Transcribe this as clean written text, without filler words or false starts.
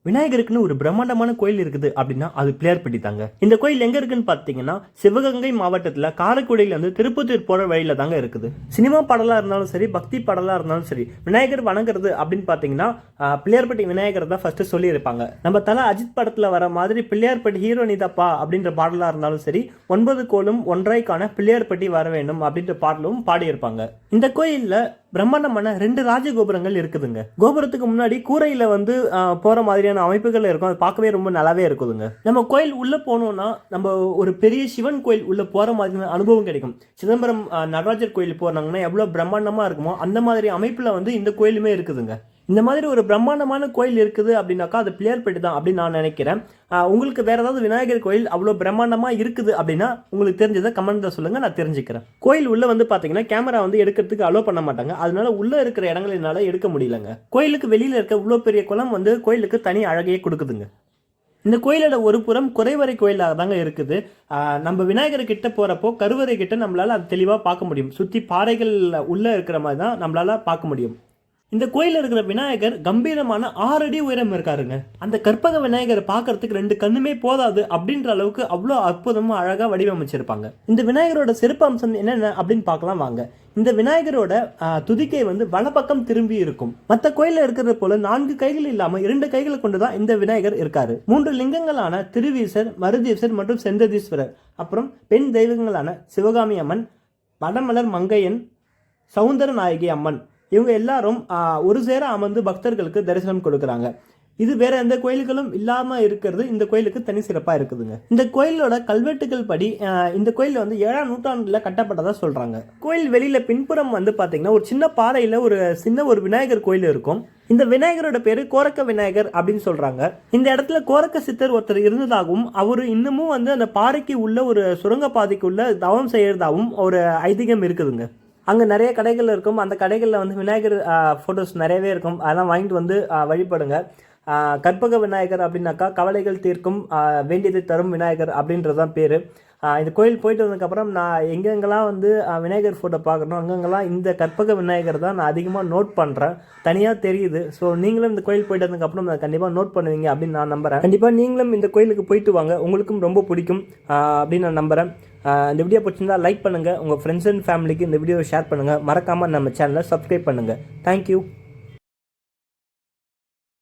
விநாயகருக்குன்னு ஒரு பிரம்மாண்டமான கோயில் இருக்குது அப்படின்னா அது பிள்ளையார்பட்டி தாங்க. இந்த கோயில் எங்க இருக்குன்னு பாத்தீங்கன்னா சிவகங்கை மாவட்டத்துல காரைக்குடியில இருந்து திருப்பத்தூர் போற வழியில தாங்க இருக்குது. சினிமா பாடலா இருந்தாலும் சரி, பக்தி பாடலா இருந்தாலும் சரி, விநாயகர் வணங்குறது அப்படின்னு பாத்தீங்கன்னா பிள்ளையார்பட்டி விநாயகர் தான் ஃபர்ஸ்ட் சொல்லி இருப்பாங்க. நம்ம தல அஜித் படத்துல வர மாதிரி பிள்ளையார்பட்டி ஹீரோ நீதாப்பா அப்படின்ற பாடலா இருந்தாலும் சரி, 9 கோலும் ஒன்றாய்க்கான பிள்ளையார்பட்டி வர வேண்டும் அப்படின்ற பாடலும் பாடியிருப்பாங்க. இந்த கோயில்ல பிரம்மாண்டமான 2 ராஜகோபுரங்கள் இருக்குதுங்க. கோபுரத்துக்கு முன்னாடி கூரையில வந்து போற மாதிரியான அமைப்புகள் இருக்கும். அது பார்க்கவே ரொம்ப நல்லாவே இருக்குதுங்க. நம்ம கோயில் உள்ள போனோம்னா நம்ம ஒரு பெரிய சிவன் கோயில் உள்ள போற மாதிரியான அனுபவம் கிடைக்கும். சிதம்பரம் நடராஜர் கோயில் போனாங்கன்னா எவ்வளவு பிரம்மாண்டமா இருக்குமோ அந்த மாதிரி அமைப்புல வந்து இந்த கோயிலுமே இருக்குதுங்க. இந்த மாதிரி ஒரு பிரம்மாண்டமான கோயில் இருக்குது அப்படின்னாக்கா அது பிள்ளையார்பட்டி தான் அப்படின்னு நான் நினைக்கிறேன். உங்களுக்கு வேற ஏதாவது விநாயகர் கோயில் அவ்வளோ பிரம்மாண்டமா இருக்குது அப்படின்னா உங்களுக்கு தெரிஞ்சதை கமெண்ட்ல சொல்லுங்க, நான் தெரிஞ்சுக்கிறேன். கோயில் உள்ள வந்து பாத்தீங்கன்னா கேமரா வந்து எடுக்கிறதுக்கு அலோ பண்ண மாட்டாங்க. அதனால உள்ள இருக்கிற இடங்கள் என்னால எடுக்க முடியலங்க. கோயிலுக்கு வெளியில இருக்க இவ்வளோ பெரிய குளம் வந்து கோயிலுக்கு தனி அழகையே கொடுக்குதுங்க. இந்த கோயிலோட ஒரு புறம் குறைவரை கோயிலாக தாங்க இருக்குது. நம்ம விநாயகர் கிட்ட போறப்போ கருவறை கிட்ட நம்மளால அது தெளிவாக பார்க்க முடியும். சுற்றி பாறைகள் உள்ள இருக்கிற மாதிரி தான் நம்மளால பார்க்க முடியும். இந்த கோயிலில் இருக்கிற விநாயகர் கம்பீரமான 6 அடி உயரம் இருக்காருங்க. அந்த கற்பக விநாயகரை பார்க்கறதுக்கு 2 கண்ணுமே போதாது அப்படின்ற அளவுக்கு அவ்வளோ அற்புதமா அழகா வடிவமைச்சிருப்பாங்க. இந்த விநாயகரோட சிறப்பு அம்சம் என்னென்ன அப்படின்னு பார்க்கலாம் வாங்க. இந்த விநாயகரோட துதிக்கை வந்து வலப்பக்கம் திரும்பி இருக்கும். மற்ற கோயில இருக்கிறது போல 4 கைகள் இல்லாம 2 கைகளை கொண்டுதான் இந்த விநாயகர் இருக்காரு. 3 லிங்கங்களான திருவீசர், மருதீசர் மற்றும் செந்ததீஸ்வரர், அப்புறம் பெண் தெய்வங்களான சிவகாமி அம்மன், வடமலர் மங்கையன், சவுந்தர நாயகி அம்மன், இவங்க எல்லாரும் ஒரு சேர அமர்ந்து பக்தர்களுக்கு தரிசனம் கொடுக்குறாங்க. இது வேற எந்த கோயில்களும் இல்லாம இருக்கிறது இந்த கோயிலுக்கு தனி சிறப்பா இருக்குதுங்க. இந்த கோயிலோட கல்வெட்டுகள் படி இந்த கோயில் வந்து 7ஆம் நூற்றாண்டுல கட்டப்பட்டதா சொல்றாங்க. கோயில் வெளியில பின்புறம் வந்து பாத்தீங்கன்னா ஒரு சின்ன பாறையில ஒரு சின்ன ஒரு விநாயகர் கோயில் இருக்கும். இந்த விநாயகரோட பேரு கோரக்க விநாயகர் அப்படின்னு சொல்றாங்க. இந்த இடத்துல கோரக்க சித்தர் ஒருத்தர் இருந்ததாகவும் அவரு இன்னமும் வந்து அந்த பாறைக்கு உள்ள ஒரு சுரங்க பாதைக்குள்ள தவம் செய்யறதாகவும் ஒரு ஐதீகம் இருக்குதுங்க. அங்கே நிறைய கடைகள் இருக்கும். அந்த கடைகளில் வந்து விநாயகர் ஃபோட்டோஸ் நிறையவே இருக்கும். அதெல்லாம் வாங்கிட்டு வந்து வழிபடுங்க. கற்பக விநாயகர் அப்படின்னாக்கா கவலைகள் தீர்க்கும், வேண்டியதை தரும் விநாயகர் அப்படின்றது தான் பேர். இந்த கோயில் போயிட்டு வந்ததுக்கப்புறம் நான் எங்கெங்கெல்லாம் வந்து விநாயகர் ஃபோட்டோ பார்க்கணும் அங்கெங்கெல்லாம் இந்த கற்பக விநாயகர் தான் நான் அதிகமாக நோட் பண்ணுறேன். தனியாக தெரியுது. ஸோ நீங்களும் இந்த கோயில் போயிட்டு வந்ததுக்கப்புறம் நான் கண்டிப்பாக நோட் பண்ணுவீங்க அப்படின்னு நான் நம்புகிறேன். கண்டிப்பாக நீங்களும் இந்த கோயிலுக்கு போயிட்டு வாங்க, உங்களுக்கும் ரொம்ப பிடிக்கும் அப்படின்னு நான் நம்புகிறேன். இந்த வீடியோ பிடிச்சிருந்தா லைக் பண்ணுங்கள், உங்கள் ஃப்ரெண்ட்ஸ் அண்ட் ஃபேமிலிக்கு இந்த வீடியோவை ஷேர் பண்ணுங்கள். மறக்காமல் நம்ம சேனலை சப்ஸ்கிரைப் பண்ணுங்கள். தேங்க்யூ.